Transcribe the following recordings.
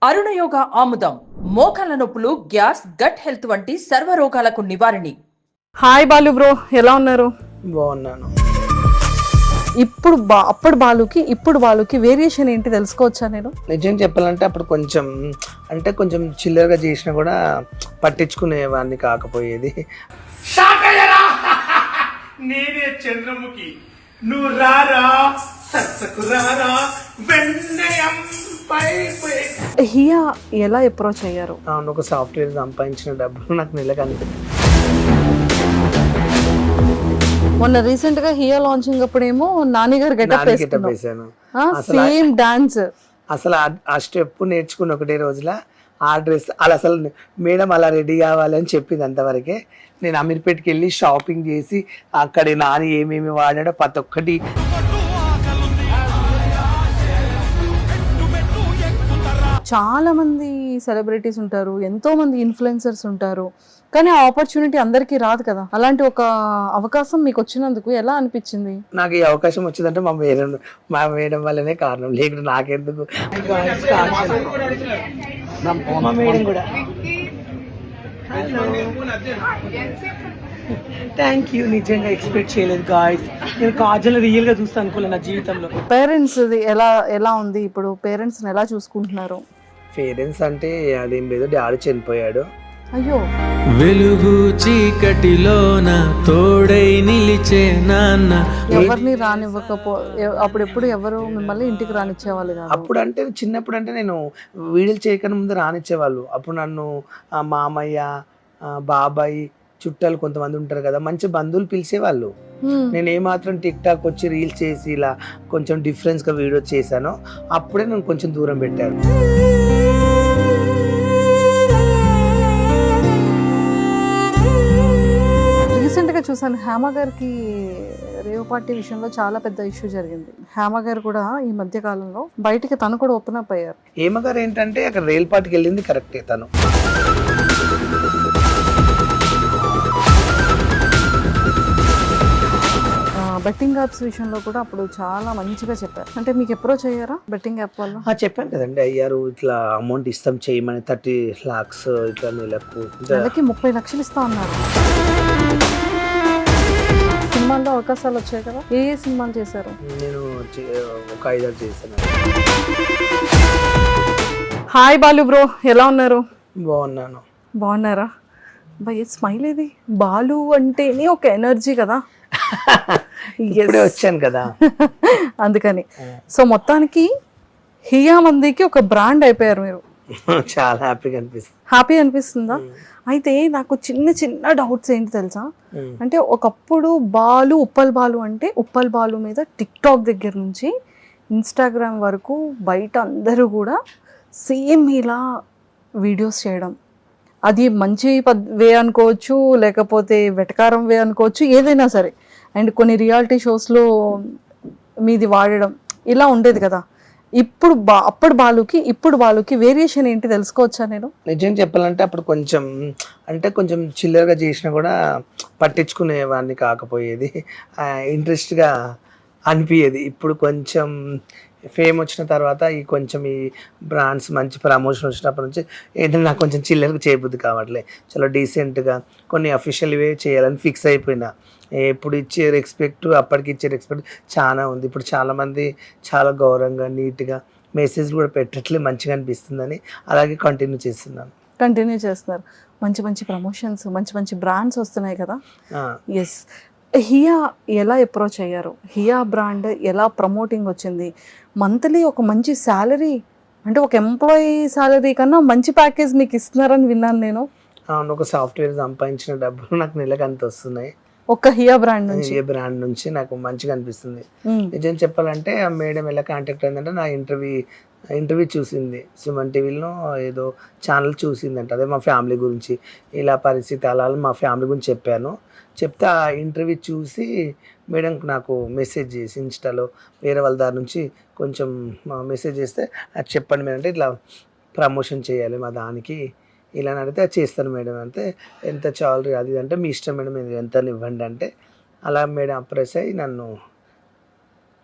అరుణయోగ ఆముదం మోకాల నొప్పులు, గ్యాస్, గట్ హెల్త్ వంటి సర్వ రోగాలకు నివారణి. హాయ్ బాలు బ్రో, ఎలా ఉన్నారు? బాగున్నాను. ఇప్పుడు అప్పుడు బాలుకి ఇప్పుడు బాలుకి వేరియేషన్ ఏంటి తెలుసుకోవచ్చా నేను? నిజం చెప్పాలంటే అప్పుడు కొంచెం కొంచెం చిల్లరగా చేసినా కూడా పట్టించుకునేవాడిని కాకపోయేది. నేనే చంద్రముఖి, నువ్వు రారా సత్సకు రారా వెన్నయం పై. హియా ఎలా అప్రోచ్ అయ్యారు? ఒక సాఫ్ట్వేర్ సంపాదించిన డబ్బులు నాకు నెలకు అనిపించింది. మొన్న రీసెంట్ గా హియా లాంచింగ్ అప్పుడేమో నాని గారు గెటప్ వేసాను. Same dance. అసలు ఆ స్టెప్ నేర్చుకున్న ఒకటే రోజుల ఆ డ్రెస్ అసలు మేడం అలా రెడీ కావాలి అని చెప్పింది. అంతవరకే నేను అమీర్పేట్కి వెళ్ళి షాపింగ్ చేసి అక్కడ నాని ఏమేమి వాడాడో ప్రతి ఒక్కటి చాలా మంది సెలబ్రిటీస్ ఉంటారు, ఎంతో మంది ఇన్ఫ్లుయెన్సర్స్ ఉంటారు, కానీ ఆ ఆపర్చునిటీ అందరికీ రాదు కదా. అలాంటి ఒక అవకాశం మీకు వచ్చినందుకు ఎలా అనిపించింది? నాకు ఈ అవకాశం వచ్చిందంటే మా మేడం వల్లనే కారణం, లేకుంటే నాకెందుకు. మా మేడం కూడా థ్యాంక్ యూ. నిజంగా ఎక్స్పెక్ట్ చేయలేదు గాయ్స్. నేను కాజల్ రియల్ గా చూస్తాను అనుకోలేదు నా జీవితంలో. పేరెంట్స్ ఎలా ఉంది ఇప్పుడు? పేరెంట్స్ ఎలా చూసుకుంటున్నారు? పేరెంట్స్ అంటే అదేం లేదు, డాడీ చనిపోయాడు. అయ్యో. వెలుగు చీకటిలోన తోడై నిలిచే నాన్న. ఎవరిని అప్పుడెప్పుడు ఎవరు మిమ్మల్ని ఇంటికి రానిచ్చేవాళ్ళు కాదు. అప్పుడు అంటే చిన్నప్పుడు అంటే నేను వీడియోలు చేయకుండా ముందు రానిచ్చేవాళ్ళు. అప్పుడు నన్ను మామయ్య, బాబాయ్, చుట్టాలు కొంతమంది ఉంటారు కదా, మంచి బంధువులు పిలిచేవాళ్ళు. నేను ఏమాత్రం టిక్ టాక్ వచ్చి రీల్స్ చేసి ఇలా కొంచెం డిఫరెన్స్ గా వీడియో చేశానో అప్పుడే నన్ను కొంచెం దూరం పెట్టారు. రీసెంట్ గా చూసాను, హేమ గారికి రేవ్ పార్టీ విషయంలో చాలా పెద్ద ఇష్యూ జరిగింది. హేమ గారు కూడా ఈ మధ్య కాలంలో బయటికి తను కూడా ఓపెన్ అప్ అయ్యారు. హేమ గారు ఏంటంటే అక్కడ రైల్ పార్టీకి వెళ్ళింది కరెక్టే. తను బెట్టింగ్ యాప్స్ విషయంలో కూడా అప్పుడు చాలా మంచిగా చెప్పారు. అంటే మీకు అప్రోచ్ అయ్యారా బెట్టింగ్ యాప్ వల్ల? చెప్పాను కదండి, అయ్యారు. ఇట్లా అమౌంట్ ఇస్తాం చేయమని 30 lakhs ఇట్లా నెలకు 30 లక్షలు ఇస్తా ఉన్నారు. సినిమాల్లో అవకాశాలు వచ్చాయి కదా, ఏ సినిమాలు చేశారు? నేను ఒక 5-6 చేశాను. హాయ్ బాలు బ్రో, ఎలా ఉన్నారు? బాగున్నాను. బాగున్నారా? భయ స్మైల్ ఏది? బాలు అంటేనే ఒక ఎనర్జీ కదా. ఇప్పుడే వచ్చాను కదా అందుకని. సో మొత్తానికి హియా మందికి ఒక బ్రాండ్ అయిపోయారు మీరు. చాలా హ్యాపీగా అనిపిస్తుంది. హ్యాపీ అనిపిస్తుందా? అయితే నాకు చిన్న చిన్న డౌట్స్ ఏంటి తెలుసా? అంటే ఒకప్పుడు బాలు, ఉప్పల్ బాలు అంటే ఉప్పల్ బాలు మీద టిక్ టాక్ దగ్గర నుంచి ఇన్స్టాగ్రామ్ వరకు బయట అందరూ కూడా సేమ్ ఇలా వీడియోస్ చేయడం, అది మంచి వే అనుకోవచ్చు, లేకపోతే వెటకారం వే అనుకోవచ్చు, ఏదైనా సరే. అండ్ కొన్ని రియాలిటీ షోస్లో మీది వాడడం ఇలా ఉండేది కదా. ఇప్పుడు అప్పుడు బాలుకి ఇప్పుడు బాలుకి వేరియేషన్ ఏంటి తెలుసుకోవచ్చా నేను? నిజం చెప్పాలంటే అప్పుడు కొంచెం కొంచెం చిల్లరగా చేసినా కూడా పట్టించుకునేవాడిని కాకపోయేది, ఇంట్రెస్ట్గా అనిపించేది. ఇప్పుడు కొంచెం ఫేమ్ వచ్చిన తర్వాత ఈ బ్రాండ్స్ మంచి ప్రమోషన్ వచ్చినప్పటి నుంచి ఏంటంటే నాకు కొంచెం చిల్లరగా చేయబుద్ది కావట్లే. చాలా డీసెంట్గా కొన్ని అఫీషియల్ వే చేయాలని ఫిక్స్ అయిపోయినా. ఎప్పుడు ఇచ్చే రెస్పెక్ట్ అప్పటికి ఇచ్చే రెస్పెక్ట్ చాలా ఉంది. ఇప్పుడు చాలామంది చాలా గౌరవంగా నీట్గా మెసేజ్ కూడా పెట్టట్లే, మంచిగా అనిపిస్తుందని అలాగే కంటిన్యూ చేస్తున్నారు. మంచి మంచి ప్రమోషన్స్, మంచి మంచి బ్రాండ్స్ వస్తున్నాయి కదా. ఎస్. హియా ఎలా అప్రోచ్ అయ్యారు? హియా బ్రాండ్ ఎలా ప్రమోటింగ్ వచ్చింది? మంత్లీ ఒక మంచి శాలరీ, అంటే ఒక ఎంప్లాయీ శాలరీ కన్నా మంచి ప్యాకేజ్ మీకు ఇస్తున్నారని విన్నాను నేను. ఒక సాఫ్ట్వేర్ సంపాదించిన డబ్బులు నాకు నెలకు అంత వస్తున్నాయి ఒక హియా బ్రాండ్ నుంచి. నాకు మంచిగా అనిపిస్తుంది. నిజం చెప్పాలంటే ఆ మేడం ఎలా కాంటాక్ట్ అయిందంటే నా ఇంటర్వ్యూ చూసింది సుమన్ టీవీలో, ఏదో ఛానల్ చూసిందంట. అదే మా ఫ్యామిలీ గురించి ఇలా పరిస్థితి అలా మా ఫ్యామిలీ గురించి చెప్తే ఆ ఇంటర్వ్యూ చూసి మేడం నాకు మెసేజ్ చేసి ఇన్స్టాలో వేరే వాళ్ళ దారి నుంచి కొంచెం మెసేజ్ చేస్తే అది చెప్పండి మేడం, అంటే ఇట్లా ప్రమోషన్ చేయాలి మా దానికి ఇలా అడిగితే అది చేస్తాను మేడం. అంటే ఎంత చాలరీ అది అంటే మీ ఇష్టం మేడం, ఎంత ఇవ్వండి అంటే అలా మేడం అప్రెస్ అయ్యి నన్ను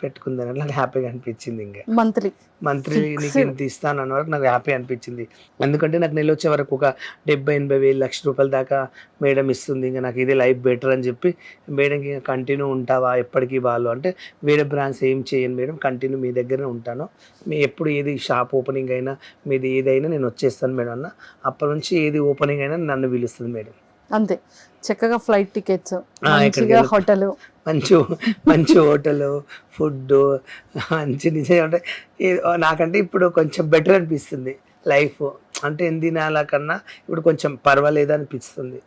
పెట్టుకుందని నాకు హ్యాపీగా అనిపించింది. ఇంకా మంత్లీ మంత్లీ నీకు ఇంత ఇస్తాను అన్న వరకు నాకు హ్యాపీ అనిపించింది. ఎందుకంటే నాకు నెల వచ్చే వరకు ఒక 70,000-80,000 లక్ష రూపాయల దాకా మేడం ఇస్తుంది. ఇంకా నాకు ఇదే లైఫ్ బెటర్ అని చెప్పి మేడంకి ఇంకా కంటిన్యూ ఉంటావా ఎప్పటికీ వాళ్ళు అంటే వేరే బ్రాండ్స్ ఏం చేయను మేడం, కంటిన్యూ మీ దగ్గరనే ఉంటాను, మీ ఎప్పుడు ఏది షాప్ ఓపెనింగ్ అయినా మీది ఏదైనా నేను వచ్చేస్తాను మేడం అన్న. అప్పటి నుంచి ఏది ఓపెనింగ్ అయినా నన్ను పిలుస్తుంది మేడం. అంతే చక్కగా ఫ్లైట్ టికెట్స్, మంచిగా హోటల్, మంచి హోటల్, ఫుడ్ మంచి నిజం అంటే నాకంటే ఇప్పుడు కొంచెం బెటర్ అనిపిస్తుంది లైఫ్. అంటే ఎన్ని దినాల కన్నా ఇప్పుడు కొంచెం పర్వాలేదు అనిపిస్తుంది.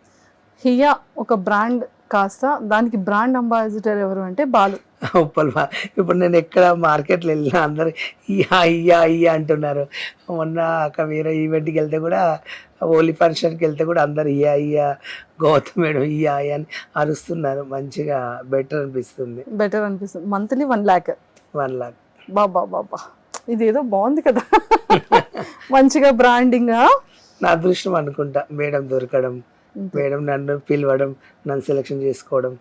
హియా ఒక బ్రాండ్ కాస్త దానికి బ్రాండ్ అంబాసిడర్ ఎవరు అంటే బాలు. ఉప్పల్ ఇప్పుడు నేను ఎక్కడ మార్కెట్లో వెళ్ళినా అందరు ఇయ్యా ఇయ్యా ఇయ్యా అంటున్నారు. మొన్న ఒక వేరే ఈవెంట్కి వెళ్తే కూడా హోలీ ఫంక్షన్కి వెళ్తే కూడా అందరు ఇయ్యా ఇయ్యా గౌతమ్ మేడం ఇయ్యా ఇయ్యా అని అరుస్తున్నారు. మంచిగా బెటర్ అనిపిస్తుంది. Monthly 1 lakh. 1 lakh బాబా ఇదేదో బాగుంది కదా. మంచిగా బ్రాండింగ్. నా అదృష్టం అనుకుంటా మేడం దొరకడం, మేడం నన్ను పిలవడం, నన్ను సెలెక్షన్ చేసుకోవడం,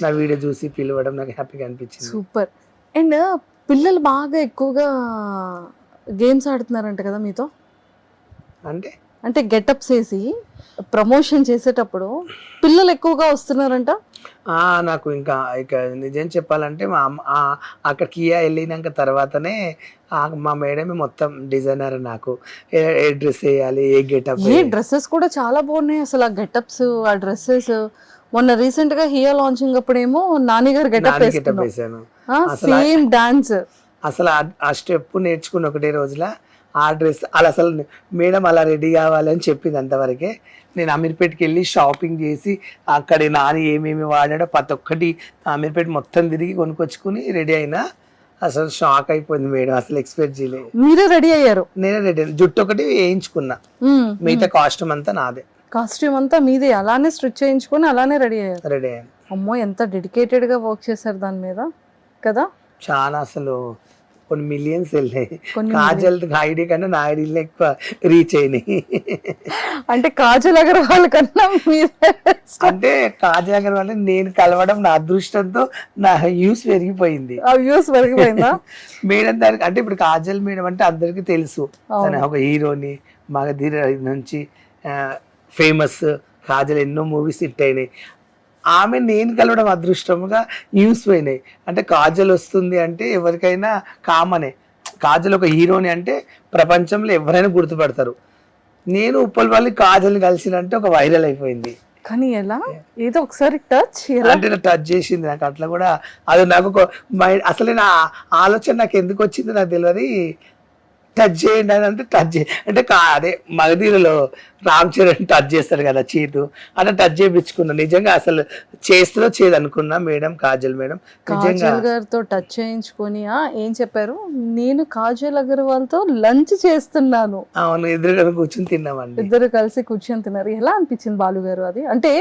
నా వీడియో చూసి పిలవడం నాకు హ్యాపీగా అనిపించింది. సూపర్. అండ్ పిల్లలు బాగా ఎక్కువగా గేమ్స్ ఆడుతున్నారంట కదా మీతో, అంటే గెటప్స్ వేసి ప్రమోషన్ చేసేటప్పుడు పిల్లలు ఎక్కువగా వస్తున్నారంట. నాకు ఇంకా ఇక నిజం చెప్పాలంటే మా అక్కడ కియా వెళ్ళినాక తర్వాతనే మా మేడమే మొత్తం డిజైనర్. నాకు ఏ డ్రెస్ వేయాలి, ఏ గెటప్, ఏ డ్రెస్సెస్ కూడా చాలా బాగున్నాయి అసలు. ఆ గెటప్స్, ఆ డ్రెస్సెస్ మొన్న రీసెంట్ గా హియా లాంచింగ్ అప్పుడేమో నాని గారు గెటప్ వేసాను. Same dance. అసలు ఆ స్టెప్ నేర్చుకున్న ఒకటే రోజుల ఆ డ్రెస్ అసలు మేడం అలా రెడీ కావాలి అని చెప్పింది. అంతవరకే నేను అమీర్పేట్కి వెళ్ళి షాపింగ్ చేసి అక్కడ నాని ఏమేమి వాడాడో ప్రతి ఒక్కటి అమీర్పేట్ మొత్తం తిరిగి కొనుక్కొచ్చుకుని రెడీ అయినా. అసలు షాక్ అయిపోయింది మేడం, అసలు ఎక్స్పెక్ట్ చేయలేదు. మీరే రెడీ అయ్యారు? నేనే రెడీ అయ్యాను, జుట్టు ఒకటి వేయించుకున్నా, మిగతా కాస్ట్యూమ్ అంతా నాదే. కాస్ట్యూమ్ అంతా మీదే, అలానే స్టిచ్ చేయించుకొని అలానే రెడీ అయ్యాను. అమ్మో ఎంత డెడికేటెడ్ గా వర్క్ చేశారు దాని మీద కదా. చాలా అసలు కొన్ని మిలియన్స్ వెళ్ళాయి. కాజల్ ఐడి కన్నా నా ఐడీలో ఎక్కువ రీచ్ అయినాయి. అంటే కాజల్ అగర్వాల్ కన్నా అంటే కాజల్ అగర్వాల్ నేను కలవడం నా అదృష్టంతో నా వ్యూస్ పెరిగిపోయింది. మేడం దానికి అంటే ఇప్పుడు కాజల్ మేడం అంటే అందరికీ తెలుసు, తన ఒక హీరోని, మగధీర నుంచి ఫేమస్. కాజల్ ఎన్నో మూవీస్ హిట్ అయినాయి. ఆమె నేను కలవడం అదృష్టంగా న్యూస్ పోయినాయి. అంటే కాజల్ వస్తుంది అంటే ఎవరికైనా కామనే. కాజల్ ఒక హీరోని అంటే ప్రపంచంలో ఎవరైనా గుర్తుపడతారు. నేను ఉప్పల్పల్లి కాజల్ని కలిసినంటే ఒక వైరల్ అయిపోయింది. కానీ ఎలా ఏదో ఒకసారి అంటే టచ్ చేసింది నాకు. అట్లా కూడా అది నాకు అసలే నా ఆలోచన నాకు ఎందుకు వచ్చింది నాకు తెలియదు. టచ్ చేయండి అని అంటే టచ్ అంటే అదే మగధీరలో రామ్ చరణ్ టచ్ చేస్తాడు కదా చేతు, అట్లా టచ్ చేయించుకున్నా. నిజంగా అసలు చేస్తూ చేయదనుకున్నా మేడం, కాజల్ మేడం కాజల్ గారితో టచ్ చేయించుకొని ఏం చెప్పారు, నేను కాజల్ అగర్వాల్ తో లంచ్ చేస్తున్నాను. అవును, ఎదురుగా కూర్చొని తిన్నామండి, ఇద్దరు కలిసి కూర్చొని తిన్నారు. ఎలా అనిపించింది బాలు గారు అది? అంటే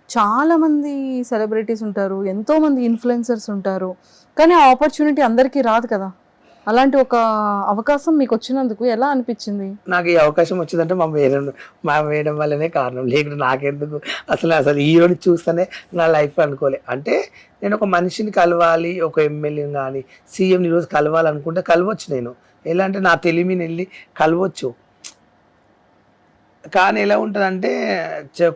చాలా మంది సెలబ్రిటీస్ ఉంటారు, ఎంతో మంది ఇన్ఫ్లుయెన్సర్స్ ఉంటారు, కానీ ఆ ఆపర్చునిటీ అందరికీ రాదు కదా. అలాంటి ఒక అవకాశం మీకు వచ్చినందుకు ఎలా అనిపించింది? నాకు ఈ అవకాశం వచ్చిందంటే మా మేడం వల్లనే కారణం, లేకుంటే నాకెందుకు. అసలు హీరోని చూస్తేనే నా లైఫ్ అనుకోలే. అంటే నేను ఒక మనిషిని కలవాలి, ఒక ఎమ్మెల్యేని కానీ సీఎంని ఈరోజు కలవాలనుకుంటే కలవచ్చు. నేను ఎలా అంటే నా తెలివిని వెళ్ళి కలవచ్చు. కానీ ఎలా ఉంటుందంటే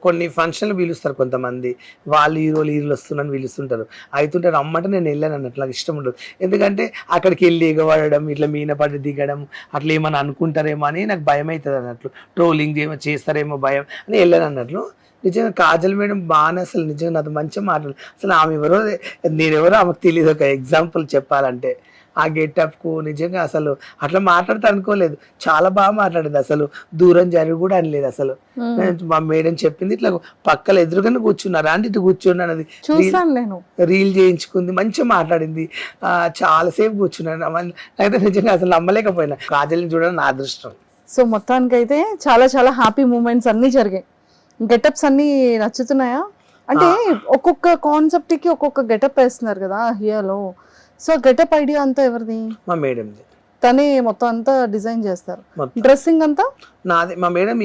కొన్ని ఫంక్షన్లు పిలుస్తారు కొంతమంది, వాళ్ళు హీరోలు వస్తున్నారని పిలుస్తుంటారు. అవుతుంటే రమ్మంటే నేను వెళ్ళాను అన్నట్లు నాకు ఇష్టం ఉండదు. ఎందుకంటే అక్కడికి వెళ్ళి ఎగబడడం, ఇట్లా మీనపడి దిగడం, అట్లా ఏమన్నా అనుకుంటారేమో అని నాకు భయం అవుతుంది అన్నట్లు. ట్రోలింగ్ ఏమో చేస్తారేమో భయం అని వెళ్ళాను అన్నట్లు. నిజంగా కాజల్ మేడం బాగానే అసలు నిజంగా నాతో మంచిగా మాట్లాడు. అసలు ఆమె ఎవరో నేనెవరో ఆమెకు తెలియదు. ఒక ఎగ్జాంపుల్ చెప్పాలంటే ఆ గెటప్కు నిజంగా అసలు అట్లా మాట్లాడుతూ అనుకోలేదు. చాలా బాగా మాట్లాడేది, అసలు దూరం జరిగి కూడా అనలేదు. అసలు మా మేడం చెప్పింది ఇట్లా పక్కల ఎదురుగానే కూర్చున్నారు అంటే ఇటు కూర్చున్నాను, అది రీల్ చేయించుకుంది, మంచిగా మాట్లాడింది. చాలాసేపు కూర్చున్నాను. అయితే నిజంగా అసలు నమ్మలేకపోయినా. కాజల్ని చూడడం నా అదృష్టం. సో మొత్తానికైతే చాలా చాలా హ్యాపీ మూమెంట్స్ అన్నీ జరిగాయి. గెటప్స్ అన్నీ నచ్చుతున్నాయా? అంటే ఒక్కొక్క కాన్సెప్ట్ కి ఒక్కొక్క గెటప్ వేస్తున్నారు కదా హియాలో. సో గెటప్ ఐడియా అంతా ఎవరిది? మా మేడం. తనే మొత్తం అంతా డిజైన్ చేస్తారు, డ్రెస్సింగ్ అంతా నాది. మా మేడం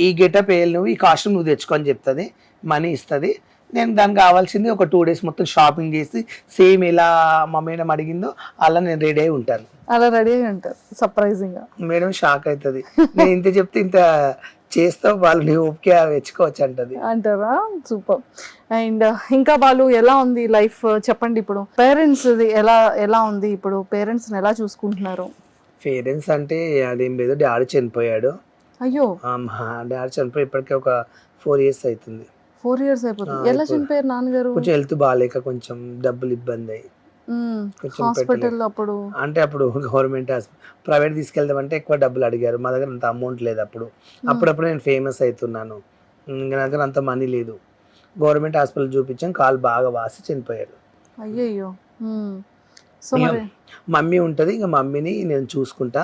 ఈ గెటప్ వేయాలి, నువ్వు ఈ కాస్ట్యూమ్ నువ్వు తెచ్చుకొని చెప్తుంది, మనీ ఇస్తుంది, నేను దానికి కావాల్సింది ఒక 2 days మొత్తం షాపింగ్ చేసి సేమ్ ఎలా మా మేడం అడిగిందో అలా నేను రెడీ అయి ఉంటాను. అలా రెడీ అయి ఉంటారు సర్ప్రైజింగ్ గా. మేడం షాక్ అవుతుంది, నేను ఇంత చెప్తే ఇంత చేస్తావు వాళ్ళు నీ ఓకే వెచ్చుకోవచ్చు అంటది అంటారా. సూపర్. అండ్ ఇంకా వాళ్ళు ఎలా ఉంది లైఫ్ చెప్పండి. ఇప్పుడు పేరెంట్స్ ఎలా ఉంది, ఇప్పుడు పేరెంట్స్ ఎలా చూసుకుంటున్నారు? పేరెంట్స్ అంటే అదేం లేదు, డాడీ చనిపోయాడు. అయ్యో, డాడీ చనిపోయి ఇప్పటికే ఒక 4 years అవుతుంది. 4 years అయిపోతుంది. ఎలా చనిపోయారు నాన్నగారు? కొంచెం హెల్త్ బాగాలేక కొంచెం డబ్బులు ఇబ్బంది అయ్యి కొంచెం హాస్పిటల్ అప్పుడు అంటే అప్పుడు గవర్నమెంట్ ప్రైవేట్ తీసుకెళ్దామంటే ఎక్కువ డబ్బులు అడిగారు. మా దగ్గర అంత అమౌంట్ లేదు అప్పుడప్పుడు నేను ఫేమస్ అవుతున్నాను, నా దగ్గర అంత మనీ లేదు. గవర్నమెంట్ హాస్పిటల్ చూపించాం, కాలు బాగా వాసి చనిపోయాడు. అయ్యయ్యో. సో మరి మమ్మీ ఉంటుంది, ఇంకా మమ్మీని నేను చూసుకుంటా.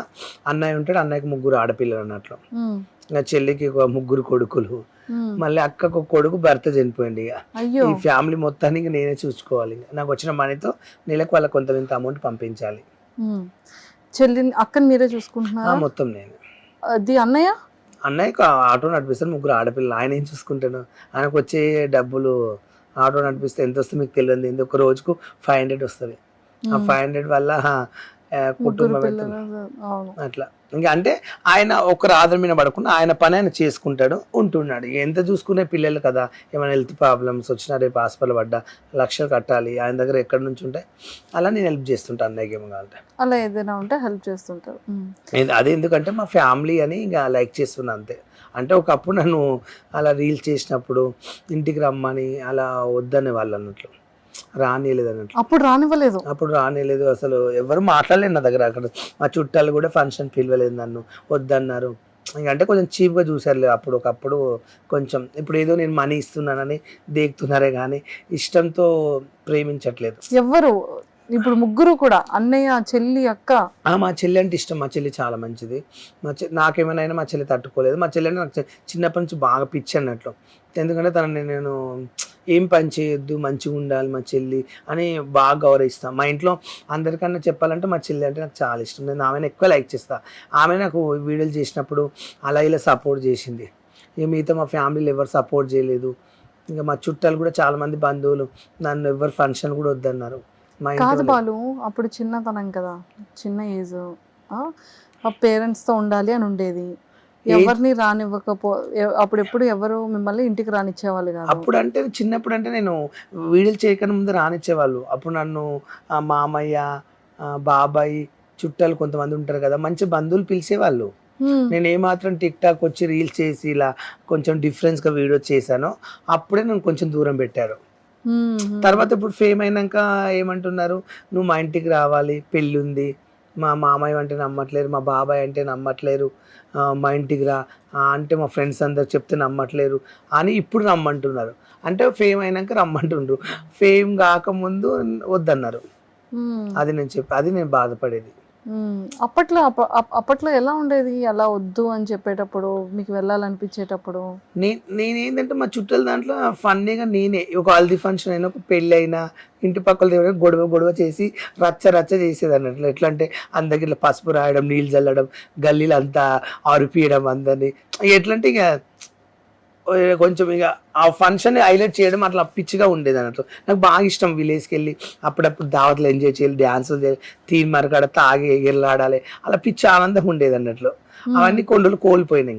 అన్నయ్య ఉంటాడు, అన్నయ్యకి 3 ఆడపిల్లలు అన్నట్లు. ఇంకా చెల్లికి 3 కొడుకులు, మళ్ళీ అక్కకు ఒక కొడుకు భర్త చనిపోయింది. ఇక ఈ ఫ్యామిలీ మొత్తానికి నేనే చూసుకోవాలి. నాకు వచ్చిన మనీతో నెలకు వాళ్ళకి కొంత అమౌంట్ పంపించాలి. చెల్లిని అక్కని మీరే చూసుకుంటున్నారా? మొత్తం నేను. అది అన్నయ్యకు ఆటో నడిపిస్తాను, 3 ఆడపిల్లలు. ఆయన ఏం చూసుకుంటాను, ఆయనకు వచ్చే డబ్బులు ఆటో నడిపిస్తే ఎంత వస్తుంది మీకు తెలియదు. ఎందుకు ఒక రోజుకు 500 వస్తుంది. ఆ 500 వల్ల కుటుంబం అట్లా ఇంకా అంటే ఆయన ఒకరు ఆధారం మీద పడకుండా ఆయన పని ఆయన చేసుకుంటాడు ఉంటున్నాడు. ఎంత చూసుకునే పిల్లలు కదా, ఏమైనా హెల్త్ ప్రాబ్లమ్స్ వచ్చినా రేపు హాస్పిటల్ పడ్డా లక్షలు కట్టాలి, ఆయన దగ్గర ఎక్కడి నుంచి ఉంటాయి అలా నేను హెల్ప్ చేస్తుంటాను. అన్నయ్యకి ఏమో కావాలంటే అలా ఏదైనా ఉంటే హెల్ప్ చేస్తుంటారు. అదే ఎందుకంటే మా ఫ్యామిలీ అని ఇంకా లైక్ చేస్తున్నా అంతే. అంటే ఒకప్పుడు నన్ను అలా రీల్స్ చేసినప్పుడు ఇంటికి రమ్మని అలా వద్దనే వాళ్ళు అన్నట్లు, రానియలేదు అన్నట్లు. అప్పుడు రానియలేదు, అసలు ఎవరు మాట్లాడలేదు నా దగ్గర. అక్కడ మా చుట్టాలు కూడా ఫంక్షన్ పిలవలేదు, నన్ను వద్దన్నారు. అంటే కొంచెం చీప్గా చూసారు అప్పుడు. ఒకప్పుడు కొంచెం, ఇప్పుడు ఏదో నేను మనీ ఇస్తున్నానని దేకుతున్నారే కానీ ఇష్టంతో ప్రేమించట్లేదు ఎవరు. ఇప్పుడు 3 కూడా అన్నయ్య, చెల్లి, అక్క. మా చెల్లి అంటే ఇష్టం, మా చెల్లి చాలా మంచిది. నాకేమైనా మా చెల్లి తట్టుకోలేదు. మా చెల్లి అంటే నాకు చిన్నప్పటి నుంచి బాగా పిచ్చి అన్నట్లు. ఎందుకంటే తనని నేను ఏం పని చేయొద్దు, మంచిగా ఉండాలి మా చెల్లి అని బాగా గౌరవిస్తాను. మా ఇంట్లో అందరికన్నా చెప్పాలంటే మా చెల్లి అంటే నాకు చాలా ఇష్టం. నేను ఆమెను ఎక్కువ లైక్ చేస్తాను. ఆమె నాకు వీడియోలు చేసినప్పుడు అలా ఇలా సపోర్ట్ చేసింది. ఇక మిగతా మా ఫ్యామిలీలో ఎవరు సపోర్ట్ చేయలేదు. ఇంకా మా చుట్టాలు కూడా చాలామంది బంధువులు నన్ను ఎవరు ఫంక్షన్ కూడా వద్దన్నారు. కాదు బాలు, అప్పుడు చిన్నతనం కదా, చిన్న ఏజ్, ఆ పేరెంట్స్తో ఉండాలి అని ఉండేది. ఎవరిని అప్పుడెప్పుడు ఎవరు మిమ్మల్ని ఇంటికి రానిచ్చేవాళ్ళు కాదు. అప్పుడు అంటే చిన్నప్పుడు అంటే నేను వీడియోలు చేయకుండా ముందు రానిచ్చేవాళ్ళు. అప్పుడు నన్ను మామయ్య, బాబాయ్, చుట్టాలు కొంతమంది ఉంటారు కదా, మంచి బంధువులు పిలిచేవాళ్ళు. నేను ఏమాత్రం టిక్ టాక్ వచ్చి రీల్స్ చేసి ఇలా కొంచెం డిఫరెన్స్గా వీడియో చేశానో అప్పుడే నన్ను కొంచెం దూరం పెట్టారు. తర్వాత ఇప్పుడు ఫేమ్ అయినాక ఏమంటున్నారు, నువ్వు మా ఇంటికి రావాలి, పెళ్ళి ఉంది, మా మామయ్య అంటే నమ్మట్లేరు, మా బాబాయ్ అంటే నమ్మట్లేరు, మా ఇంటికి రా అంటే మా ఫ్రెండ్స్ అందరు చెప్తే నమ్మట్లేరు అని ఇప్పుడు రమ్మంటున్నారు. అంటే ఫేమ్ అయినాక రమ్మంటుండ్రు, ఫేమ్ కాకముందు వద్దన్నారు. అది నేను బాధపడేది. అప్పట్లో ఎలా ఉండేది, అలా వద్దు అని చెప్పేటప్పుడు, మీకు వెళ్ళాలనిపించేటప్పుడు? నేనేంటంటే మా చుట్టాల దాంట్లో ఫన్నీగా నేనే ఒక హల్దీ ఫంక్షన్ అయినా, ఒక పెళ్ళి అయినా, ఇంటి పక్కల దగ్గర గొడవ చేసి రచ్చ చేసేది అన్నట్లు. ఎట్లా అంటే అందరికి ఇట్లా పసుపు రాయడం, నీళ్ళు చల్లడం, గల్లీలు అంతా అరిపియడం అందరినీ. ఎట్లా అంటే ఇక కొంచెం ఇక ఆ ఫంక్షన్ హైలైట్ చేయడం అట్లా పిచ్చిగా ఉండేది అన్నట్లు. నాకు బాగా ఇష్టం విలేజ్కి వెళ్ళి అప్పుడప్పుడు దావత్లు ఎంజాయ్ చేయాలి, డ్యాన్సులు చేయాలి, తీన్ మరకాడ తాగి ఎగిరిలాడాలి, అలా పిచ్చి ఆనందం ఉండేది అన్నట్లు. అవన్నీ కొన్ని కోల్పోయినాయి.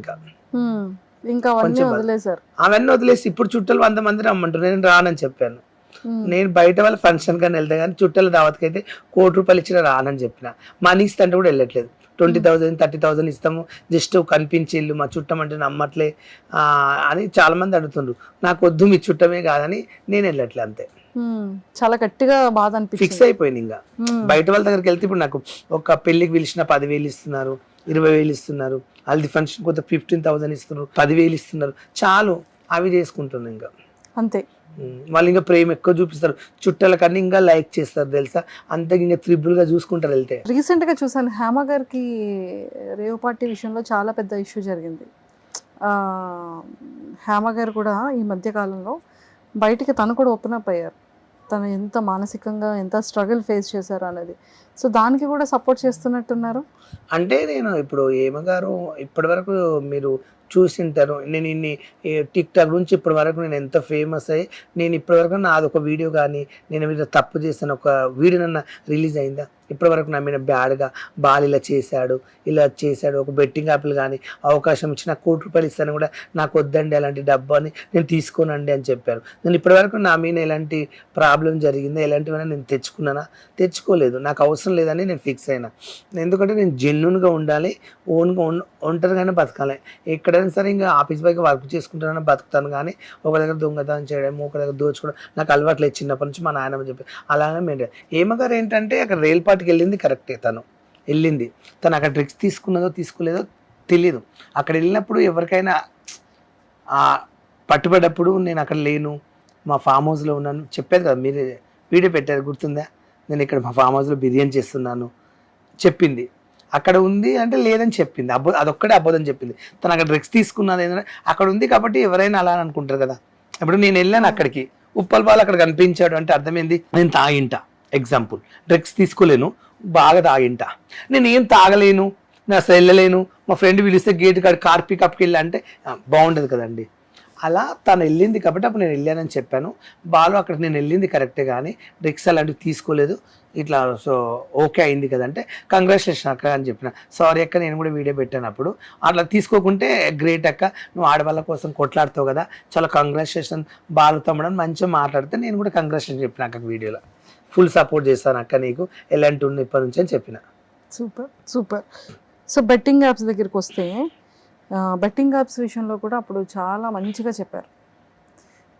ఇంకా అవన్నీ వదిలేసి ఇప్పుడు చుట్టాలు 100 మంది రమ్మంటారు, నేను రానని చెప్పాను. నేను బయట వాళ్ళ ఫంక్షన్ కానీ వెళ్తా కానీ చుట్టాల దావత్కి అయితే 1 కోటి రూపాయలు ఇచ్చిన రానని చెప్పిన. మనీ ఇస్తుంటే కూడా వెళ్ళట్లేదు. 20,000 30,000 ఇస్తాము, జస్ట్ కనిపించి ఇల్లు మా చుట్టం అంటే నమ్మట్లే అని చాలా మంది అడుగుతుండ్రు. నాకు వద్దు, మీ చుట్టమే కాదని నేను వెళ్ళట్లే అంతే. చాలా గట్టిగా బాధ అనిపించింది. ఫిక్స్ అయిపోయింది. ఇంకా బయట వాళ్ళ దగ్గరికి వెళ్తే ఇప్పుడు నాకు ఒక పెళ్లికి పిలిచిన 10,000 ఇస్తున్నారు, 20,000 ఇస్తున్నారు, హల్దీ ఫంక్షన్ కొంత 15,000 ఇస్తున్నారు, 10,000 ఇస్తున్నారు, చాలు అవి చేసుకుంటున్నాను ఇంకా అంతే. వాళ్ళు ఇంకా ప్రేమ ఎక్కువ చూపిస్తారు, చుట్టాల కన్నా ఇంకా లైక్ చేస్తారు తెలుసా, అంతే ఇంకా త్రిబుల్గా చూసుకుంటారు వెళ్తే. రీసెంట్ గా చూసాను హేమ గారికి రేవ్ పార్టీ విషయంలో చాలా పెద్ద ఇష్యూ జరిగింది. హేమ గారు కూడా ఈ మధ్య కాలంలో బయటికి తను కూడా ఓపెన్ అప్ అయ్యారు. తను ఎంత మానసికంగా ఎంత స్ట్రగుల్ ఫేస్ చేశారు అనేది. సో దానికి కూడా సపోర్ట్ చేస్తున్నట్టున్నారు. అంటే నేను ఇప్పుడు ఏమగారు ఇప్పటి వరకు మీరు చూసింటారు, నేను ఇన్ని టిక్ టాక్ నుంచి ఇప్పటి వరకు నేను ఎంత ఫేమస్ అయ్యి, నేను ఇప్పటి వరకు నాది ఒక వీడియో కానీ నేను మీద తప్పు చేసిన ఒక వీడియో నన్న రిలీజ్ అయిందా? ఇప్పటి వరకు నా మీద బ్యాడ్గా బాల్ ఇలా చేశాడు ఒక బెట్టింగ్ యాప్లు కానీ అవకాశం ఇచ్చి నాకు ₹1,00,00,000 ఇస్తాను కూడా నాకు వద్దండి అలాంటి డబ్బు అని నేను తీసుకోనండి అని చెప్పారు. నేను ఇప్పటివరకు నా మీద ఎలాంటి ప్రాబ్లం జరిగిందా, ఎలాంటివైనా నేను తెచ్చుకోలేదు. నాకు అవసరం లేదని నేను ఫిక్స్ అయినా. ఎందుకంటే నేను జెన్యున్గా ఉండాలి, ఓన్గా ఒంటరిగానే బతకాలి. ఎక్కడైనా సరే ఇంకా ఆఫీస్ బైక్ వర్క్ చేసుకుంటానని బతుకుతాను, కానీ ఒక దగ్గర దొంగతనం చేయడం, ఒక దగ్గర దోచుకోవడం నాకు అలవాట్లు చిన్నప్పటి నుంచి మా నాయనమ్మ చెప్పి అలానే మేము ఏమగారు ఏంటంటే అక్కడ రైల్ పార్టీకి వెళ్ళింది కరెక్టే, తను అక్కడ డ్రగ్స్ తీసుకున్నదో తీసుకోలేదో తెలియదు. అక్కడ వెళ్ళినప్పుడు ఎవరికైనా పట్టుబడ్డప్పుడు నేను అక్కడ లేను, మా ఫామ్ హౌస్లో ఉన్నాను చెప్పేది కదా, మీరు వీడియో పెట్టారు గుర్తుందా? నేను ఇక్కడ మా ఫామ్ హౌస్లో బిర్యానీ చేస్తున్నాను చెప్పింది. అక్కడ ఉంది అంటే లేదని చెప్పింది, అదొక్కడే అబద్ధం చెప్పింది. తను అక్కడ డ్రగ్స్ తీసుకున్నది ఏంటంటే అక్కడ ఉంది కాబట్టి ఎవరైనా అలా అనుకుంటారు కదా. ఇప్పుడు నేను వెళ్ళాను అక్కడికి, ఉప్పల్ బాల్ అక్కడ కనిపించాడు అంటే అర్థమైంది నేను తాగింటా. ఎగ్జాంపుల్, డ్రగ్స్ తీసుకోలేను, బాగా తాగింటా. నేను ఏం తాగలేను, నేను అసలు వెళ్ళలేను, మా ఫ్రెండ్ పిలిస్తే గేట్ కాడ కార్ పికప్కి వెళ్ళి అంటే బాగుండదు కదండి. అలా తను వెళ్ళింది కాబట్టి అప్పుడు నేను వెళ్ళానని చెప్పాను. బాలు అక్కడ నేను వెళ్ళింది కరెక్టే కానీ డ్రగ్స్ అలాంటివి తీసుకోలేదు, ఇట్లా సో ఓకే అయింది కదంటే కంగ్రాచులేషన్ అక్క అని చెప్పిన. సారీ అక్క, నేను కూడా వీడియో పెట్టాను అప్పుడు. అట్లా తీసుకోకుంటే గ్రేట్ అక్క, నువ్వు ఆడవాళ్ళ కోసం కొట్లాడుతావు కదా, చాలా కంగ్రాచులేషన్ బాలు తమ్మడం మంచిగా మాట్లాడితే నేను కూడా కంగ్రాచులేషన్ చెప్పిన అక్క వీడియోలో. ఫుల్ సపోర్ట్ చేస్తాను అక్క నీకు, ఎలాంటి ఉన్న ఇప్పటి నుంచి అని చెప్పిన. సూపర్. సో బెట్టింగ్ యాప్స్ దగ్గరికి వస్తే, బెట్టింగ్ యాప్స్ విషయంలో కూడా అప్పుడు చాలా మంచిగా చెప్పారు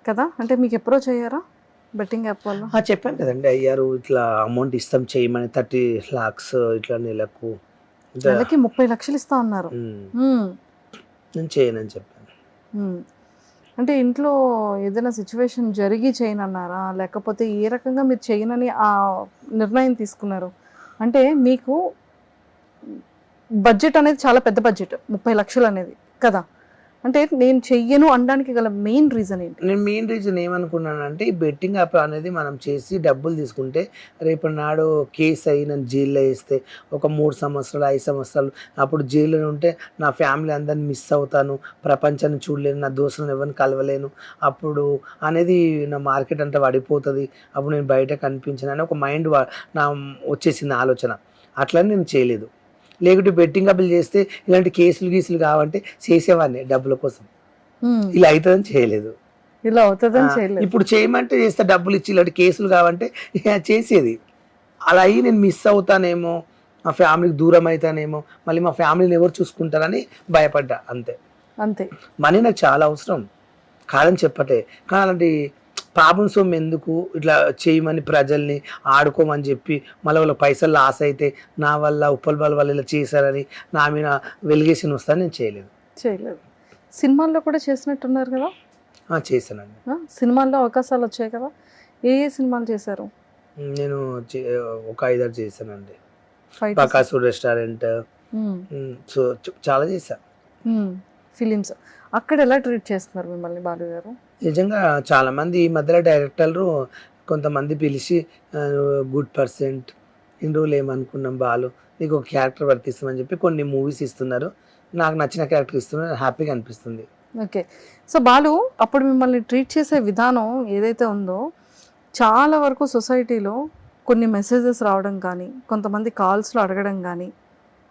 కదా. అంటే మీకు అప్రోచ్ అయ్యారా బెట్టింగ్ యాప్ వాళ్ళు? చెప్పాను కదండి, అయ్యారు ఇట్లా అమౌంట్ ఇస్తాం చేయమని 30 lakhs ఇట్లా నెలకు 30 లక్షలు ఇస్తా ఉన్నారు. నేను చేయనని చెప్పాను. అంటే ఇంట్లో ఏదైనా సిచ్యువేషన్ జరిగి చేయనన్నారా, లేకపోతే ఏ రకంగా మీరు చేయనని ఆ నిర్ణయం తీసుకున్నారు? అంటే మీకు బడ్జెట్ అనేది చాలా పెద్ద బడ్జెట్, 30 లక్షలు అనేది కదా. అంటే నేను చెయ్యను అనడానికి గల మెయిన్ రీజన్ ఏంటి? నేను మెయిన్ రీజన్ ఏమనుకున్నానంటే, ఈ బెట్టింగ్ యాప్ అనేది మనం చేసి డబ్బులు తీసుకుంటే రేపు నాడు కేసు అయ్యి నన్ను జైల్లో వేస్తే ఒక 3 సంవత్సరాలు 5 సంవత్సరాలు అప్పుడు జైల్లో ఉంటే నా ఫ్యామిలీ అందరిని మిస్ అవుతాను, ప్రపంచాన్ని చూడలేను, నా దోస్తులను ఎవరిని కలవలేను, అప్పుడు అనేది నా మార్కెట్ అంతా పడిపోతుంది, అప్పుడు నేను బయట కనిపించను అని ఒక మైండ్ నా వచ్చేసింది ఆలోచన. అట్లని నేను చేయలేదు. లేకుంటే బెట్టింగ్ యాప్లు చేస్తే ఇలాంటి కేసులు కావంటే చేసేవాడిని డబ్బుల కోసం. ఇలా అవుతుందని చేయలేదు. ఇలా అవుతుందని చేయలేదు. ఇప్పుడు చేయమంటే చేస్తే డబ్బులు ఇచ్చి ఇలాంటి కేసులు కావంటే చేసేది. అలా అయ్యి నేను మిస్ అవుతానేమో, మా ఫ్యామిలీకి దూరం అవుతానేమో, మళ్ళీ మా ఫ్యామిలీని ఎవరు చూసుకుంటారని భయపడ్డా. అంతే. మనీ నాకు చాలా అవసరం కాదని చెప్పటే, కానీ అలాంటి పాపం సొమ్ము ఎందుకు ఇట్లా చేయమని ప్రజల్ని ఆడుకోమని చెప్పి మళ్ళీ వాళ్ళ పైసలు లాస్ అయితే నా వల్ల ఉప్పల్ బాల్ వాళ్ళు ఇలా చేశారని నా మీద వెలిగేషన్ వస్తాను. నేను చేయలేదు. సినిమాల్లో కూడా చేసినట్టున్నారు కదా? చేశానండి. సినిమాల్లో అవకాశాలు వచ్చాయి కదా, ఏ సినిమాలు చేశారు? నేను ఒక 5-6 చేశానండి. బకాసూర్ రెస్టారెంట్, సో చాలా చేశాను ఫిలిమ్స్. అక్కడ ఎలా ట్రీట్ చేస్తున్నారు మిమ్మల్ని బాలు గారు? నిజంగా చాలామంది ఈ మధ్యలో డైరెక్టర్లు కొంతమంది పిలిచి గుడ్ పర్సెంట్, ఇన్ని రోజులు ఏమనుకున్నాం బాలు నీకు ఒక క్యారెక్టర్ వర్తిస్తామని చెప్పి కొన్ని మూవీస్ ఇస్తున్నారు. నాకు నచ్చిన క్యారెక్టర్ ఇస్తున్నారు, హ్యాపీగా అనిపిస్తుంది. ఓకే. సో బాలు, అప్పుడు మిమ్మల్ని ట్రీట్ చేసే విధానం ఏదైతే ఉందో, చాలా వరకు సొసైటీలో కొన్ని మెసేజెస్ రావడం కానీ, కొంతమంది కాల్స్లో అడగడం కానీ,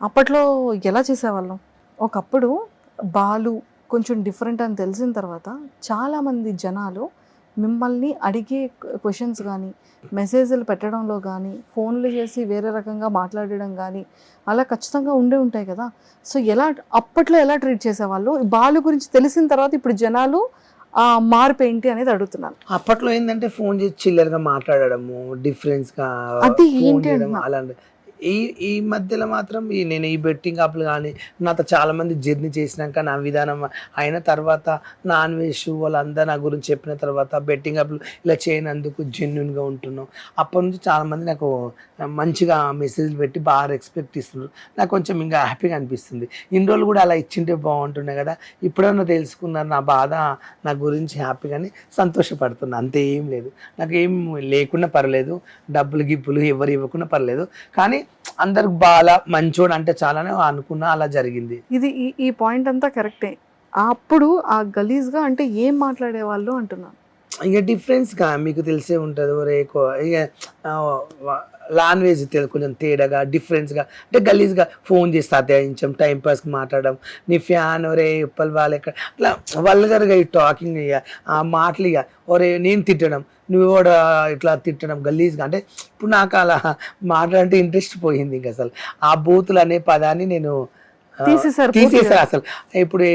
అప్పట్లో ఎలా చేసేవాళ్ళం? ఒకప్పుడు బాలు కొంచెం డిఫరెంట్ అని తెలిసిన తర్వాత చాలామంది జనాలు మిమ్మల్ని అడిగే క్వశ్చన్స్ కానీ, మెసేజ్లు పెట్టడంలో కానీ, ఫోన్లు చేసి వేరే రకంగా మాట్లాడడం కానీ అలా ఖచ్చితంగా ఉంటాయి కదా. సో అప్పట్లో ఎలా ట్రీట్ చేసేవాళ్ళు? బాలు గురించి తెలిసిన తర్వాత ఇప్పుడు జనాలు ఆ మార్పు ఏంటి అనేది అడుగుతున్నాను. అప్పట్లో ఏంటంటే ఫోన్ చేసి చిల్లరగా మాట్లాడడము, డిఫరెన్స్గా అది ఏంటి అలాంటి ఈ ఈ మధ్యలో మాత్రం నేను ఈ బెట్టింగ్ యాప్లు కానీ నాతో చాలామంది జర్నీ చేసినాక నా విధానం అయిన తర్వాత నాన్ వెజ్ వాళ్ళందరూ నా గురించి చెప్పిన తర్వాత బెట్టింగ్ యాప్లు ఇలా చేయనందుకు జెన్యున్గా ఉంటున్నాం. అప్పటి నుంచి చాలామంది నాకు మంచిగా మెసేజ్లు పెట్టి బాగా రెస్పెక్ట్ ఇస్తున్నారు. నాకు కొంచెం ఇంకా హ్యాపీగా అనిపిస్తుంది. ఇన్ని రోజులు కూడా అలా ఇచ్చింటే బాగుంటుండే కదా, ఇప్పుడన్నా తెలుసుకున్నారు నా బాధ, నా గురించి హ్యాపీగానే సంతోషపడుతున్నా. అంతే, ఏం లేదు. నాకు ఏం లేకున్నా పర్లేదు, డబ్బులు గిప్పులు ఎవరు ఇవ్వకున్నా పర్లేదు, కానీ అందరికి బాగా మంచోడు అంటే చాలానే అనుకున్నా, అలా జరిగింది. ఇది ఈ పాయింట్ అంతా కరెక్టే. అప్పుడు ఆ గలీజ్గా అంటే ఏం మాట్లాడేవాళ్ళు అంటున్నాను. ఇక డిఫరెన్స్గా మీకు తెలిసే ఉంటుంది. ఒరే ఇక లాంగ్వేజ్ కొంచెం తేడాగా డిఫరెన్స్గా అంటే గలీజ్గా ఫోన్ చేసి అత్యాయించడం, టైంపాస్కి మాట్లాడడం, నీ ఫ్యాన్ ఒరే ఉప్పల్ వాళ్ళు ఎక్కడ అట్లా వల్గర్గా ఈ టాకింగ్, ఇక ఆ మాటలు, ఇక ఒరే నేను తిట్టడం, నువ్వు కూడా ఇట్లా తిట్టడం గలీజ్గా. అంటే ఇప్పుడు నాకు అలా మాట్లాడంటే ఇంట్రెస్ట్ పోయింది. ఇంక అసలు ఆ బూతులు అనే పదాన్ని నేను తీసేసారు అసలు. ఇప్పుడు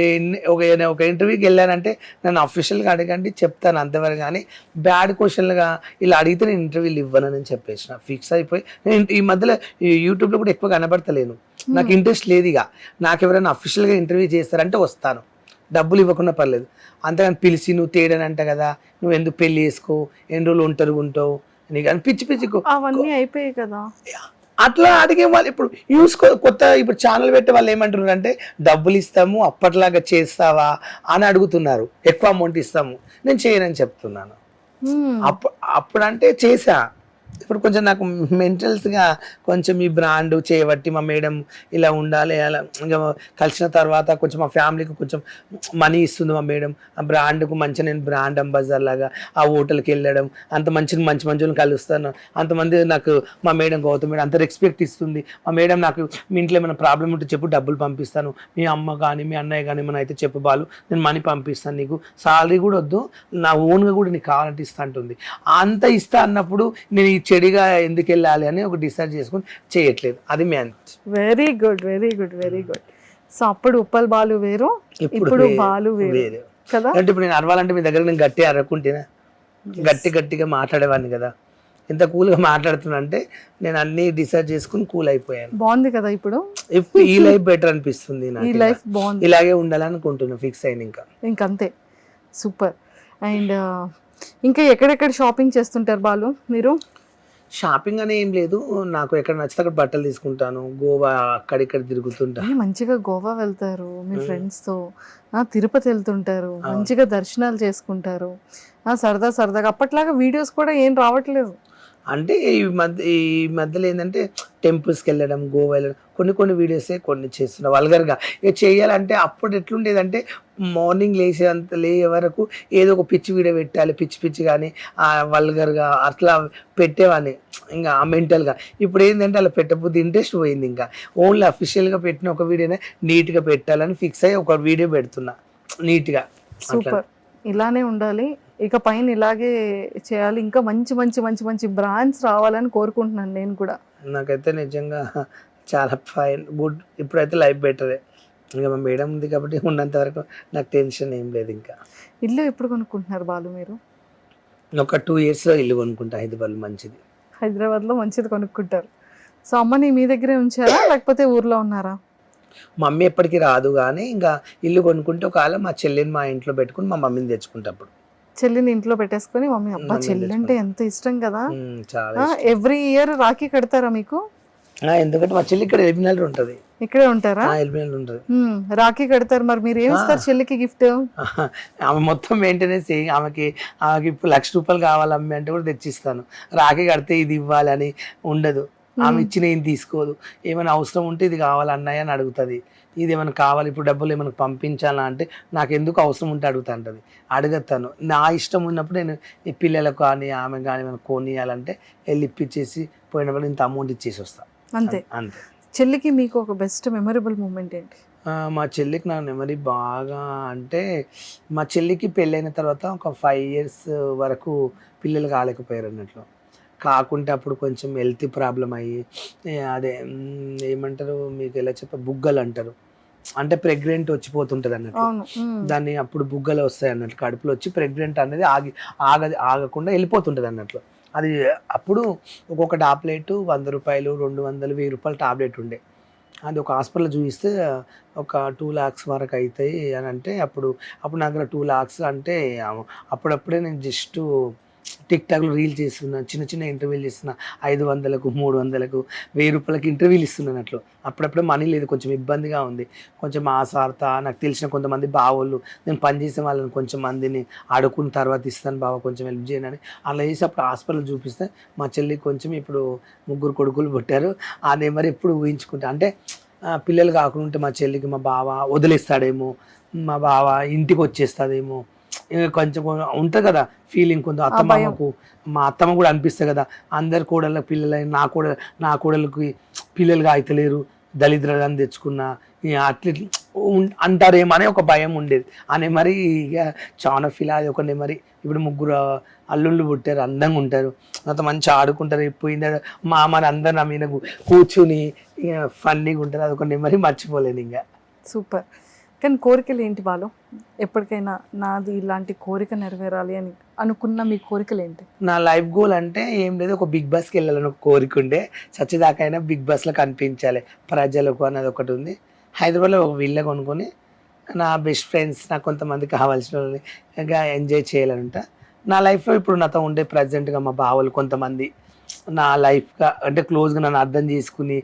ఒక ఇంటర్వ్యూకి వెళ్ళానంటే నన్ను అఫీషియల్గా అడగండి చెప్తాను అంతవరకు, కానీ బ్యాడ్ క్వశ్చన్లుగా ఇలా అడిగితే నేను ఇంటర్వ్యూలు ఇవ్వనని చెప్పేసిన, ఫిక్స్ అయిపోయి. నేను ఈ మధ్యలో యూట్యూబ్లో కూడా ఎక్కువ కనబడతలేను, నాకు ఇంట్రెస్ట్ లేదు. ఇక నాకు ఎవరైనా అఫీషియల్గా ఇంటర్వ్యూ చేస్తారంటే వస్తాను, డబ్బులు ఇవ్వకుండా పర్లేదు. అంతేగాని పిలిచి నువ్వు తేడానంట కదా, నువ్వు ఎందుకు పెళ్లి చేసుకో, ఎన్ని రోజులు ఒంటరిగా నీకు అని పిచ్చి పిచ్చికో అవన్నీ అయిపోయాయి కదా. అట్లా అడిగే వాళ్ళు ఇప్పుడు కొత్త ఇప్పుడు ఛానల్ పెట్టే వాళ్ళు ఏమంటున్నారు అంటే డబ్బులు ఇస్తాము అప్పట్లాగా చేస్తావా అని అడుగుతున్నారు, ఎక్కువ అమౌంట్ ఇస్తాము. నేను చేయనని చెప్తున్నాను. అప్పుడంటే చేసా, ఇప్పుడు కొంచెం నాకు మెంటల్స్గా కొంచెం ఈ బ్రాండ్ చేయబట్టి మా మేడం ఇలా ఉండాలి, అలా ఇంకా కలిసిన తర్వాత కొంచెం మా ఫ్యామిలీకి కొంచెం మనీ ఇస్తుంది మా మేడం. ఆ బ్రాండ్కు మంచిగా నేను బ్రాండ్ అంబాసిడర్ లాగా ఆ హోటల్కి వెళ్ళడం, అంత మంచి వాళ్ళని కలుస్తాను, అంతమంది నాకు మా మేడం గౌతమ్ మేడం అంత రెస్పెక్ట్ ఇస్తుంది. మా మేడం నాకు మీ ఇంట్లో ఏమైనా ప్రాబ్లం ఉంటే చెప్పు, డబ్బులు పంపిస్తాను, మీ అమ్మ కానీ మీ అన్నయ్య కానీ ఏమైనా అయితే చెప్పు బాలు, నేను మనీ పంపిస్తాను, నీకు సాలరీ కూడా వద్దు, నా ఓన్గా కూడా నీకు కావాలంటే ఇస్తా అంటుంది. అంత ఇస్తా అన్నప్పుడు నేను చెడిగా ఎందుకు వెళ్ళాలి అని ఒక డిసైడ్ చేసుకుని చేయట్లేదు. అది main. Very good, very good, very good. So అప్పుడు ఉప్పల్ బాలు వేరు, ఇప్పుడు బాలు వేరు కదా. అంటే ఇప్పుడు నేను అరవాలంటే మీ దగ్గర నేను గట్టి అరకుంటేనా, గట్టిగా మాట్లాడేవాడిని కదా. ఎంత కూల్గా మాట్లాడుతున్నా అంటే నేను అన్ని డిసైడ్ చేసుకుని కూల్ అయిపోయాను. బాగుంది కదా ఇప్పుడు ఈ లైఫ్ బెటర్ అనిపిస్తుంది నాకు, ఈ లైఫ్ బాగుంది, ఇలాగే ఉండాలనుకుంటున్నా, ఫిక్స్ అయిన ఇంకంతే. సూపర్. అండ్ ఇంకా ఎక్కడెక్కడ షాపింగ్ చేస్తుంటారు బాలు మీరు? షాపింగ్ అనే ఏం లేదు, నాకు ఎక్కడ నచ్చితే అక్కడ బట్టలు తీసుకుంటాను, గోవా అక్కడిక్కడ తిరుగుతుంటా. మంచిగా గోవా వెళ్తారు మీ ఫ్రెండ్స్ తో, తిరుపతి వెళ్తుంటారు, మంచిగా దర్శనాలు చేసుకుంటారు, సరదాగా. అప్పట్లాగా వీడియోస్ కూడా ఏం రావట్లేదు. అంటే ఈ మధ్యలో ఏంటంటే టెంపుల్స్కి వెళ్ళడం, గోవా వెళ్ళడం, కొన్ని వీడియోసే కొన్ని చేస్తున్నా వల్గర్గా. ఇక చేయాలంటే అప్పుడు ఎట్లుండేదంటే మార్నింగ్ లేచే వరకు ఏదో ఒక పిచ్చి వీడియో పెట్టాలి, పిచ్చి కానీ వల్గర్గా అట్లా పెట్టేవాడిని ఇంకా మెంటల్గా. ఇప్పుడు ఏంటంటే అలా పెట్టకపోతే ఇంట్రెస్ట్ పోయింది. ఇంకా ఓన్లీ అఫీషియల్గా పెట్టిన ఒక వీడియోనే నీట్గా పెట్టాలని ఫిక్స్ అయ్యి ఒక వీడియో పెడుతున్నా నీట్గా. సూపర్, ఇలానే ఉండాలి, ఇక పైన ఇలాగే చేయాలి, ఇంకా మంచి బ్రాండ్స్ రావాలని కోరుకుంటున్నాను నేను కూడా. నాకైతే నిజంగా చాలా ఫైన్ గుడ్. ఇప్పుడైతే లైఫ్ బెటరే, ఇంకా మా మేడం ఉంది కాబట్టి ఉన్నంత వరకు నాకు టెన్షన్ ఏం లేదు. ఇంకా ఇల్లు ఎప్పుడు కొనుక్కుంటున్నారు బాలు మీరు? ఒక 2 yearsలో ఇల్లు కొనుక్కుంటా, హైదరాబాద్ మంచిది. హైదరాబాద్లో మంచిది కొనుక్కుంటారు. సో అమ్మని మీ దగ్గరే ఉంచారా లేకపోతే ఊర్లో ఉన్నారా? మమ్మీ ఎప్పటికీ రాదు, కానీ ఇంకా ఇల్లు కొనుక్కుంటే ఒకవేళ మా చెల్లిని మా ఇంట్లో పెట్టుకుని మా మమ్మీని తెచ్చుకుంటా. అప్పుడు చెల్లిని ఇంట్లో పెట్టేసుకొని మమ్మీ. అబ్బా, చెల్లి అంటే ఎంత ఇష్టం కదా. చాలా ఎవ్రీ ఇయర్ రాఖీ కడతారా మీకు? ఎందుకంటే మా చెల్లి ఇక్కడ ఎల్బినల్ ఉంటుంది. ఇక్కడే ఉంటారా? ఎల్బినల్ ఉంటుంది, రాఖీ కడతారు. మరి మీరు ఏమి ఇస్తారు చెల్లికి గిఫ్ట్? ఆమె మొత్తం మెయింటెనెన్స్, ఆమెకి ఇప్పుడు ₹1,00,000 కావాలి అమ్మి అంటే కూడా తెచ్చిస్తాను. రాఖీ కడితే ఇది ఇవ్వాలని ఉండదు, ఆమె ఇచ్చిన ఏం తీసుకోదు. ఏమైనా అవసరం ఉంటే ఇది కావాలి అన్నయ్య అని అడుగుతుంది, ఇది ఏమైనా కావాలి ఇప్పుడు డబ్బులు ఏమైనా పంపించాలా అంటే నాకు ఎందుకు అవసరం ఉంటే అడుగుతుంటుంది. అడుగుతాను, నా ఇష్టం ఉన్నప్పుడు నేను ఈ పిల్లలకు కానీ ఆమె కానీ ఏమైనా కొనియాలంటే వెళ్ళి ఇప్పించేసి పోయినప్పుడు ఇంత అమౌంట్ ఇచ్చేసి వస్తాను. అంతే. చెల్లికి మీకు ఒక బెస్ట్ మెమరబుల్ మూమెంట్ ఏంటి? మా చెల్లికి నా మెమరీ బాగా అంటే, మా చెల్లికి పెళ్ళైన తర్వాత ఒక 5 years వరకు పిల్లలు కాలేకపోయారు అన్నట్లు. కాకుంటే అప్పుడు కొంచెం హెల్త్ ప్రాబ్లం అయ్యి, అదే ఏమంటారు మీకు ఎలా బుగ్గలు అంటారు, అంటే ప్రెగ్నెంట్ వచ్చిపోతుంటుంది అన్నట్టు. దాన్ని అప్పుడు బుగ్గలు వస్తాయి అన్నట్లు, కడుపులో వచ్చి ప్రెగ్నెంట్ అనేది ఆగకుండా వెళ్ళిపోతుంటుంది అన్నట్లు. అది అప్పుడు ఒక్కొక్క టాబ్లెట్ 100 రూపాయలు, 200, 1000 రూపాయల టాబ్లెట్ ఉండే. అది ఒక హాస్పిటల్లో చూపిస్తే ఒక 2 lakhs వరకు అవుతాయి అని అంటే, అప్పుడు నా దగ్గర 2 lakhs అంటే అప్పుడప్పుడే నేను జస్ట్ టిక్టాక్లో రీల్ చేస్తున్నా, చిన్న చిన్న ఇంటర్వ్యూలు చేస్తున్నా, 500కు, 300కు, 1000 రూపాయలకి ఇంటర్వ్యూలు ఇస్తున్నాను. అట్లా అప్పుడప్పుడే మనీ లేదు, కొంచెం ఇబ్బందిగా ఉంది. కొంచెం ఆసార్త నాకు తెలిసిన కొంతమంది బావోళ్ళు, నేను పనిచేసే వాళ్ళని కొంచెం మందిని అడుక్కున్న తర్వాత ఇస్తాను బావ కొంచెం హెల్ప్ చేయను అని అలా చేసి అప్పుడు హాస్పిటల్ చూపిస్తే మా చెల్లికి కొంచెం ఇప్పుడు 3 కొడుకులు పుట్టారు. ఆ నెంబర్ ఎప్పుడు ఊహించుకుంటా. అంటే పిల్లలు కాకుండా ఉంటే మా చెల్లికి మా బావ వదిలేస్తాడేమో, మా బావ ఇంటికి వచ్చేస్తాడేమో, కొంచెం ఉంటుంది కదా ఫీలింగ్. కొంచెం అత్తమ్మకు, మా అత్తమ్మ కూడా అనిపిస్తుంది కదా, అందరి కోడళ్ళకి పిల్లలైన నా కోడళ్ళకి పిల్లలుగా అయితలేరు, దళిద్రాన్ని తెచ్చుకున్నా అట్లా అంటారేమో అనే ఒక భయం ఉండేది. అనే మరి ఇక చాలా ఫీల్ అది ఒక నెమరి. ఇప్పుడు 3 అల్లుళ్ళు పుట్టారు, అందంగా ఉంటారు, నాతో మంచిగా ఆడుకుంటారు, పోయిందా మా అమ్మని అందరు నా మీద కూర్చుని ఇక ఫన్నీగా ఉంటారు. అదొక నెమరి మర్చిపోలేను ఇంకా. సూపర్. కానీ కోరికలు ఏంటి బాలు? ఎప్పటికైనా నాది ఇలాంటి కోరిక నెరవేరాలి అని అనుకున్న మీ కోరికలు ఏంటి? నా లైఫ్ గోల్ అంటే ఏం లేదు, ఒక బిగ్ బాస్కి వెళ్ళాలని ఒక కోరిక ఉండే. చచ్చేదాకైనా బిగ్ బాస్లో కనిపించాలి ప్రజలకు అన్నది ఒకటి ఉంది. హైదరాబాద్లో ఒక విల్ల కొనుక్కొని నా బెస్ట్ ఫ్రెండ్స్, నాకు కొంతమంది కావాల్సిన వాళ్ళని ఇంకా ఎంజాయ్ చేయాలంట. నా లైఫ్లో ఇప్పుడు నాతో ఉండే ప్రజెంట్గా మా బావలు కొంతమంది నా లైఫ్గా అంటే క్లోజ్గా నన్ను అర్థం చేసుకుని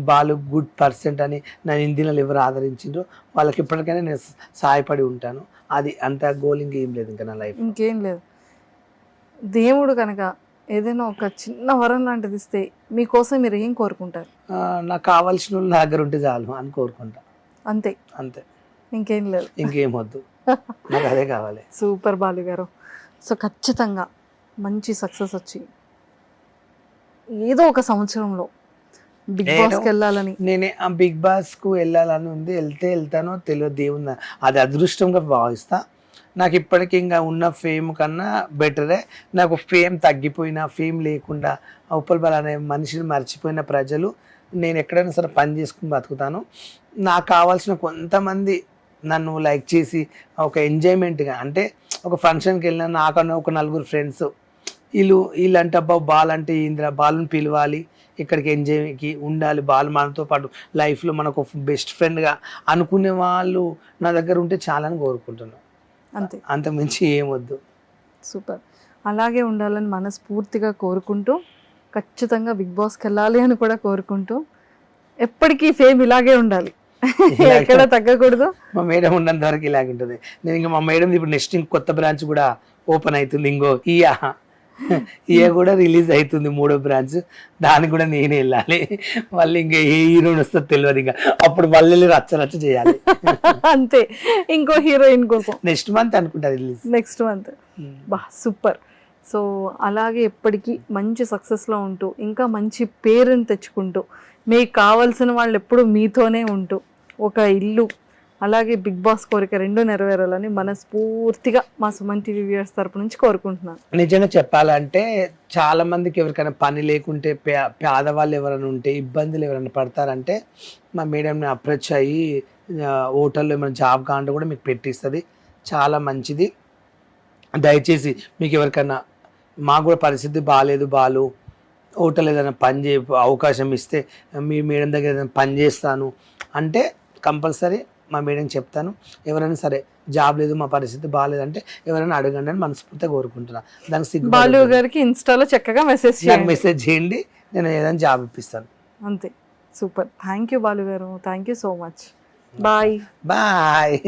బాలు గుడ్ పర్సెంట్ అని నన్ను హిందీలో ఎవరు ఆదరించిండ్రో వాళ్ళకి ఎప్పటికైనా నేను సహాయపడి ఉంటాను. అది అంత గోల్ ఇంకేం లేదు ఇంకా నా లైఫ్. ఇంకేం లేదు. దేవుడు కనుక ఏదైనా ఒక చిన్న వరం లాంటిది ఇస్తే మీకోసం మీరు ఏం కోరుకుంటారు? నాకు కావాల్సిన వాళ్ళు నా దగ్గర ఉంటే చాలు అని కోరుకుంటా. అంతే అంతే, ఇంకేం లేదు. ఇంకేం వద్దు, నాకు అదే కావాలి. సూపర్ బాలు గారు. సో ఖచ్చితంగా మంచి సక్సెస్ వచ్చి ఏదో ఒక సంవత్సరంలో బిగ్ బాస్కి వెళ్ళాలని. నేనే ఆ బిగ్ బాస్కు వెళ్ళాలని ఉంది. వెళ్తానో తెలియదు, దేవుని అది అదృష్టంగా భావిస్తా. నాకు ఇప్పటికీ ఇంకా ఉన్న ఫేమ్ కన్నా బెటరే. నాకు ఫేమ్ తగ్గిపోయినా, ఫేమ్ లేకుండా ఉప్పల్ బాలు అనే మనిషిని మర్చిపోయిన ప్రజలు, నేను ఎక్కడైనా సరే పని చేసుకుని బతుకుతాను. నాకు కావాల్సిన కొంతమంది నన్ను లైక్ చేసి ఒక ఎంజాయ్మెంట్గా, అంటే ఒక ఫంక్షన్కి వెళ్ళినా నాకన్నా ఒక 4 ఫ్రెండ్స్ వీళ్ళంటే అబ్బా బాల్ అంటే ఇంద్ర బాలుని పిలవాలి, ఇక్కడికి ఎంజాయ్కి ఉండాలి, బాల్ మనతో పాటు లైఫ్లో మనకు బెస్ట్ ఫ్రెండ్గా అనుకునే వాళ్ళు నా దగ్గర ఉంటే చాలని కోరుకుంటున్నాను. అంతే, అంతకుమించి ఏమొద్దు. సూపర్. అలాగే ఉండాలని మనస్ఫూర్తిగా కోరుకుంటూ, ఖచ్చితంగా బిగ్ బాస్కి వెళ్ళాలి అని కూడా కోరుకుంటూ, ఎప్పటికీ ఫేమ్ ఇలాగే ఉండాలి, ఎక్కడ తగ్గకూడదు. మా మేడం ఉన్నంత వరకు ఇలాగే ఉంటుంది. నేను ఇంకా మా మేడం ఇప్పుడు నెక్స్ట్ కొత్త బ్రాంచ్ కూడా ఓపెన్ అవుతుంది. ఇంకో ఇయా కూడా రిలీజ్ అవుతుంది 3వ బ్రాంచ్. దానికి కూడా నేనే వెళ్ళాలి. మళ్ళీ ఇంకా ఏ హీరోయిన్ వస్తుందో తెలియదు. ఇంకా అప్పుడు మళ్ళీ రచ్చ చేయాలి. అంతే, ఇంకో హీరోయిన్ కోసం నెక్స్ట్ మంత్ అనుకుంటా రిలీజ్. Next month. బా సూపర్. సో అలాగే ఎప్పటికీ మంచి సక్సెస్లో ఉంటూ, ఇంకా మంచి పేరుని తెచ్చుకుంటూ, మీకు కావాల్సిన వాళ్ళు ఎప్పుడు మీతోనే ఉంటూ, ఒక ఇల్లు, అలాగే బిగ్ బాస్ కోరిక 2 నెరవేరాలని మనస్ఫూర్తిగా మా సుమన్ టీవీ వ్యూవర్స్ తరపు నుంచి కోరుకుంటున్నాను. నిజంగా చెప్పాలంటే చాలా మందికి ఎవరికైనా పని లేకుంటే, పేదవాళ్ళు ఎవరైనా ఉంటే, ఇబ్బందులు ఎవరైనా పడతారంటే మా మేడంని అప్రోచ్ అయ్యి హోటల్లో ఏమైనా జాబ్ కావాలంటే కూడా మీకు పెట్టిస్తుంది. చాలా మంచిది. దయచేసి మీకు ఎవరికైనా, మాకు కూడా పరిస్థితి బాగాలేదు బాలు, హోటల్ ఏదైనా పని అవకాశం ఇస్తే మీ మేడం దగ్గర ఏదైనా పని చేస్తాను అంటే కంపల్సరీ మా మేడం చెప్తాను. ఎవరైనా సరే జాబ్ లేదు, మా పరిస్థితి బాగాలేదంటే ఎవరైనా అడగండి అని మనస్ఫూర్తిగా కోరుకుంటున్నా. దానికి బాలు గారికి ఇన్స్టాలో చక్కగా మెసేజ్ చేయండి, నేను ఏదైనా జాబ్ ఇప్పిస్తాను. అంతే. Super. Thank you Balu garu, thank you so much. Bye. Bye.